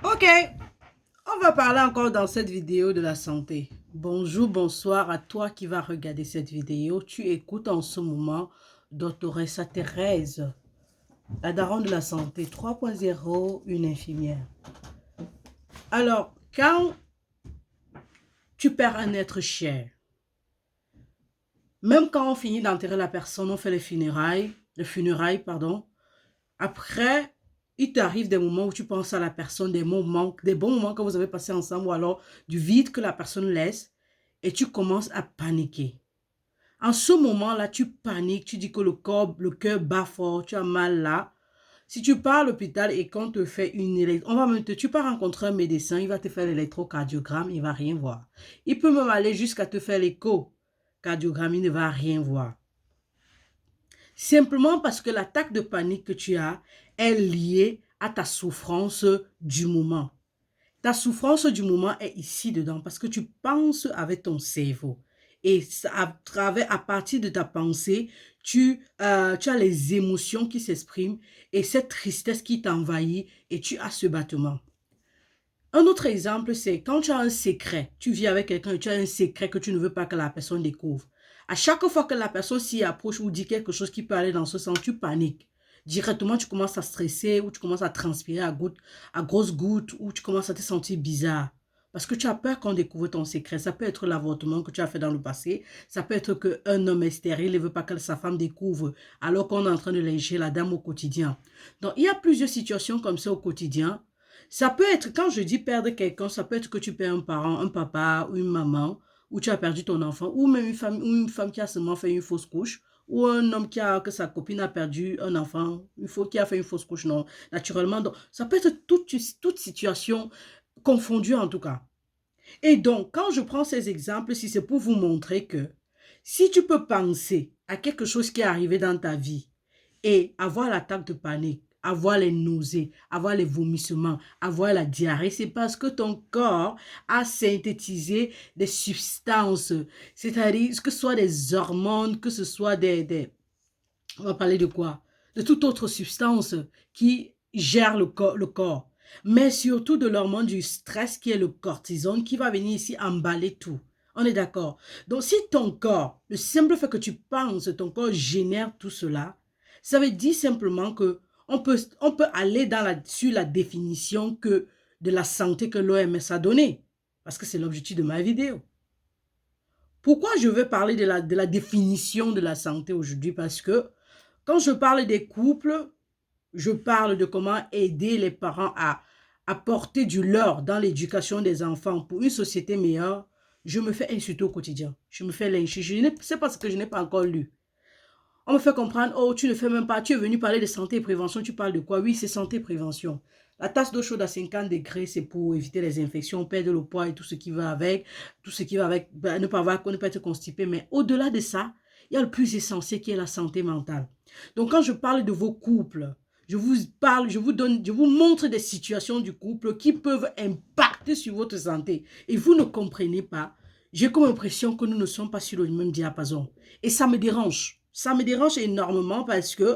Ok, on va parler encore dans cette vidéo de la santé. Bonjour, bonsoir à toi qui vas regarder cette vidéo. Tu écoutes en ce moment Doctoressa Thérèse, la daronne de la santé 3.0, une infirmière. Alors, quand tu perds un être cher, même quand on finit d'enterrer la personne, on fait les funérailles, pardon. Après, il t'arrive des moments où tu penses à la personne, des bons moments que vous avez passés ensemble, ou alors du vide que la personne laisse, et tu commences à paniquer. En ce moment-là, tu paniques, tu dis que le cœur bat fort, tu as mal là. Si tu pars à l'hôpital et qu'on te fait tu pars rencontrer un médecin, il va te faire l'électrocardiogramme, il ne va rien voir. Il peut même aller jusqu'à te faire l'échocardiogramme, il ne va rien voir. Simplement parce que l'attaque de panique que tu as est liée à ta souffrance du moment. Ta souffrance du moment est ici dedans parce que tu penses avec ton cerveau. Et à partir de ta pensée, tu as les émotions qui s'expriment et cette tristesse qui t'envahit et tu as ce battement. Un autre exemple, c'est quand tu as un secret, tu vis avec quelqu'un et tu as un secret que tu ne veux pas que la personne découvre. À chaque fois que la personne s'y approche ou dit quelque chose qui peut aller dans ce sens, tu paniques. Directement, tu commences à stresser ou tu commences à transpirer à grosses gouttes ou tu commences à te sentir bizarre. Parce que tu as peur qu'on découvre ton secret. Ça peut être l'avortement que tu as fait dans le passé. Ça peut être qu'un homme est stérile et ne veut pas que sa femme découvre alors qu'on est en train de lécher la dame au quotidien. Donc, il y a plusieurs situations comme ça au quotidien. Ça peut être, quand je dis perdre quelqu'un, ça peut être que tu perds un parent, un papa ou une maman, ou tu as perdu ton enfant, ou même une femme qui a seulement fait une fausse couche, ou un homme que sa copine a perdu un enfant, qui a fait une fausse couche, non, naturellement. Donc, ça peut être toute situation confondue en tout cas. Et donc, quand je prends ces exemples, si c'est pour vous montrer que si tu peux penser à quelque chose qui est arrivé dans ta vie, et avoir l'attaque de panique, avoir les nausées, avoir les vomissements, avoir la diarrhée, c'est parce que ton corps a synthétisé des substances, c'est-à-dire que ce soit des hormones, que ce soit on va parler de quoi? De toute autre substance qui gère le corps. Mais surtout de l'hormone du stress qui est le cortisone qui va venir ici emballer tout. On est d'accord. Donc si ton corps, le simple fait que tu penses, ton corps génère tout cela, ça veut dire simplement que on peut aller sur la définition de la santé que l'OMS a donnée. Parce que c'est l'objectif de ma vidéo. Pourquoi je veux parler de la définition de la santé aujourd'hui? Parce que quand je parle des couples, je parle de comment aider les parents à apporter du leur dans l'éducation des enfants pour une société meilleure. Je me fais insulter au quotidien. Je me fais lyncher. C'est parce que je n'ai pas encore lu. On me fait comprendre, oh, tu ne fais même pas, tu es venu parler de santé et prévention, tu parles de quoi? Oui, c'est santé et prévention. La tasse d'eau chaude à 50 degrés, c'est pour éviter les infections, perdre le poids et tout ce qui va avec, ne pas être constipé. Mais au-delà de ça, il y a le plus essentiel qui est la santé mentale. Donc, quand je parle de vos couples, je vous parle, je vous montre des situations du couple qui peuvent impacter sur votre santé. Et vous ne comprenez pas. J'ai comme impression que nous ne sommes pas sur le même diapason. Et ça me dérange. Ça me dérange énormément parce que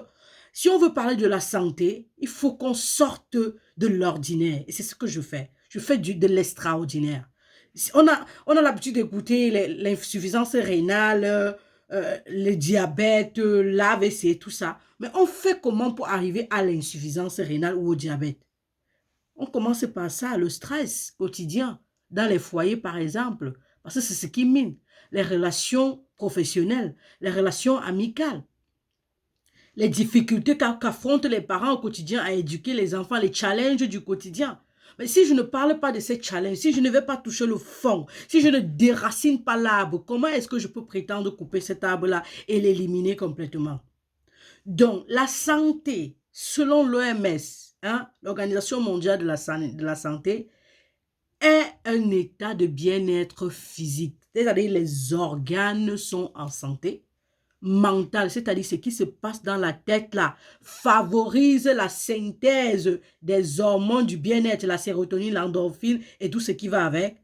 si on veut parler de la santé, il faut qu'on sorte de l'ordinaire. Et c'est ce que je fais. Je fais de l'extraordinaire. On a l'habitude d'écouter l'insuffisance rénale, le diabète, l'AVC, tout ça. Mais on fait comment pour arriver à l'insuffisance rénale ou au diabète? On commence par ça, le stress quotidien, dans les foyers par exemple, parce que c'est ce qui mine les relations professionnelles, les relations amicales, les difficultés qu'affrontent les parents au quotidien à éduquer les enfants, les challenges du quotidien. Mais si je ne parle pas de ces challenges, si je ne vais pas toucher le fond, si je ne déracine pas l'arbre, comment est-ce que je peux prétendre couper cet arbre-là et l'éliminer complètement? Donc, la santé, selon l'OMS, hein, l'Organisation mondiale de la santé, est un état de bien-être physique. C'est-à-dire les organes sont en santé. Mental, c'est-à-dire ce qui se passe dans la tête là, favorise la synthèse des hormones du bien-être, la sérotonine, l'endorphine et tout ce qui va avec.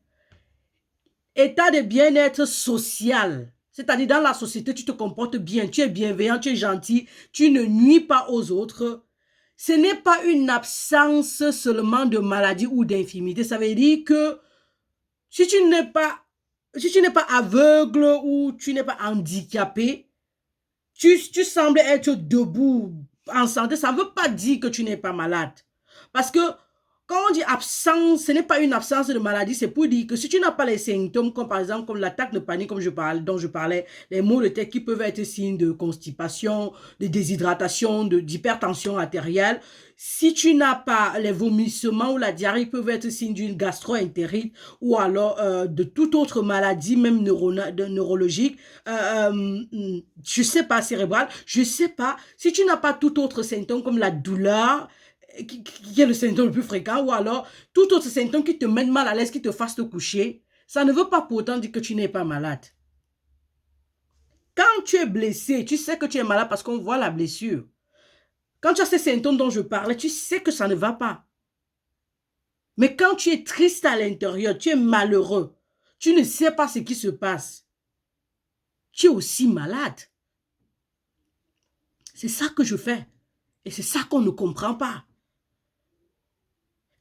État de bien-être social, c'est-à-dire dans la société, tu te comportes bien, tu es bienveillant, tu es gentil, tu ne nuis pas aux autres. ce n'est pas une absence seulement de maladie ou d'infirmité. Ça veut dire que si tu n'es pas aveugle ou tu n'es pas handicapé, tu sembles être debout en santé, ça ne veut pas dire que tu n'es pas malade. Parce que quand on dit absence, ce n'est pas une absence de maladie, c'est pour dire que si tu n'as pas les symptômes, comme par exemple comme l'attaque de panique dont je parlais, les maux de tête qui peuvent être signes de constipation, de déshydratation, d'hypertension artérielle, si tu n'as pas les vomissements ou la diarrhée, peuvent être signes d'une gastro-entérite ou alors de toute autre maladie, même neurologique, je sais pas, cérébrale, je sais pas, si tu n'as pas tout autre symptôme comme la douleur, qui est le symptôme le plus fréquent, ou alors tout autre symptôme qui te mène mal à l'aise, qui te fasse te coucher, ça ne veut pas pourtant dire que tu n'es pas malade. Quand tu es blessé, tu sais que tu es malade parce qu'on voit la blessure. Quand tu as ces symptômes dont je parlais, tu sais que ça ne va pas. Mais quand tu es triste à l'intérieur, tu es malheureux, tu ne sais pas ce qui se passe, tu es aussi malade. C'est ça que je fais. Et c'est ça qu'on ne comprend pas.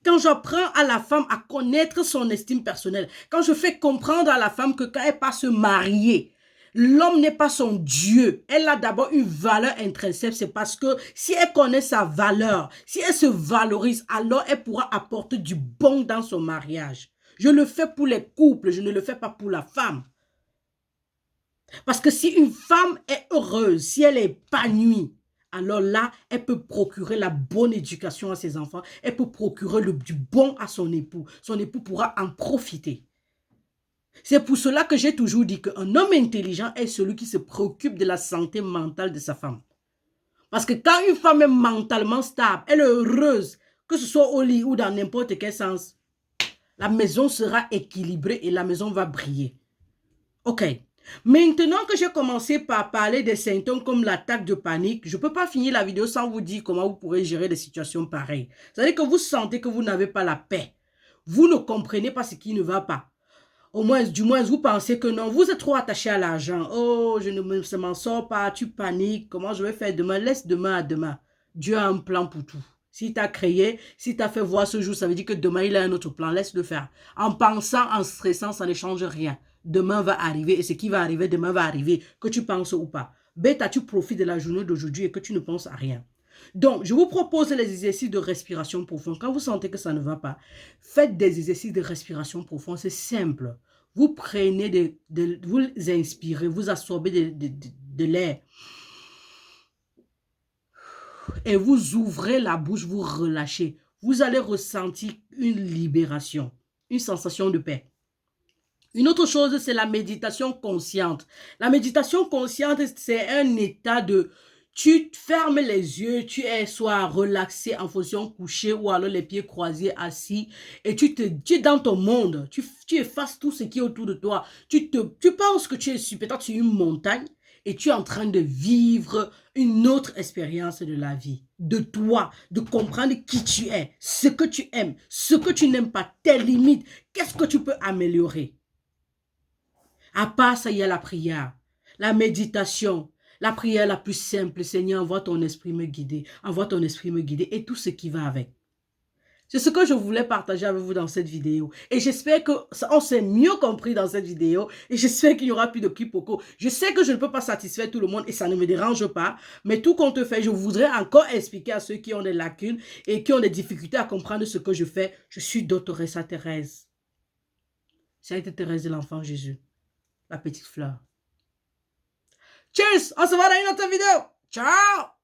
Quand j'apprends à la femme à connaître son estime personnelle, quand je fais comprendre à la femme que quand elle passe se marier, l'homme n'est pas son Dieu. Elle a d'abord une valeur intrinsèque. C'est parce que si elle connaît sa valeur, si elle se valorise, alors elle pourra apporter du bon dans son mariage. Je le fais pour les couples, je ne le fais pas pour la femme. Parce que si une femme est heureuse, si elle est épanouie, alors là, elle peut procurer la bonne éducation à ses enfants, elle peut procurer du bon à son époux. Son époux pourra en profiter. C'est pour cela que j'ai toujours dit qu'un homme intelligent est celui qui se préoccupe de la santé mentale de sa femme. Parce que quand une femme est mentalement stable, elle est heureuse, que ce soit au lit ou dans n'importe quel sens, la maison sera équilibrée et la maison va briller. Ok. Maintenant que j'ai commencé par parler des symptômes comme l'attaque de panique, je ne peux pas finir la vidéo sans vous dire comment vous pourrez gérer des situations pareilles. C'est-à-dire que vous sentez que vous n'avez pas la paix. Vous ne comprenez pas ce qui ne va pas. Du moins, vous pensez que non, vous êtes trop attaché à l'argent. Oh, je ne m'en sors pas, tu paniques. Comment je vais faire demain? Laisse demain à demain. Dieu a un plan pour tout. S'il t'a créé, s'il t'a fait voir ce jour, ça veut dire que demain, il a un autre plan. Laisse-le faire. En pensant, en stressant, ça ne change rien. Demain va arriver et ce qui va arriver, demain va arriver, que tu penses ou pas. Bêta, tu profites de la journée d'aujourd'hui et que tu ne penses à rien. Donc, je vous propose les exercices de respiration profonde. Quand vous sentez que ça ne va pas, faites des exercices de respiration profonde. C'est simple. Vous prenez, vous inspirez, vous absorbez de l'air. Et vous ouvrez la bouche, vous relâchez. Vous allez ressentir une libération, une sensation de paix. Une autre chose, c'est la méditation consciente. La méditation consciente, c'est un état de... Tu fermes les yeux, tu es soit relaxé en position couchée ou alors les pieds croisés assis et tu es dans ton monde. Tu effaces tout ce qui est autour de toi. Tu penses que tu es peut-être sur une montagne et tu es en train de vivre une autre expérience de la vie, de toi, de comprendre qui tu es, ce que tu aimes, ce que tu n'aimes pas, tes limites, qu'est-ce que tu peux améliorer. À part ça, il y a la prière, la méditation, la prière la plus simple. Seigneur, envoie ton esprit me guider, envoie ton esprit me guider et tout ce qui va avec. C'est ce que je voulais partager avec vous dans cette vidéo. Et j'espère qu'on s'est mieux compris dans cette vidéo. Et j'espère qu'il n'y aura plus de quiproquos. Je sais que je ne peux pas satisfaire tout le monde et ça ne me dérange pas. Mais tout compte fait, je voudrais encore expliquer à ceux qui ont des lacunes et qui ont des difficultés à comprendre ce que je fais. Je suis Doctoressa Thérèse. Ça a été Thérèse de l'Enfant Jésus. La petite fleur. Cheers, on se voit dans une autre vidéo. Ciao!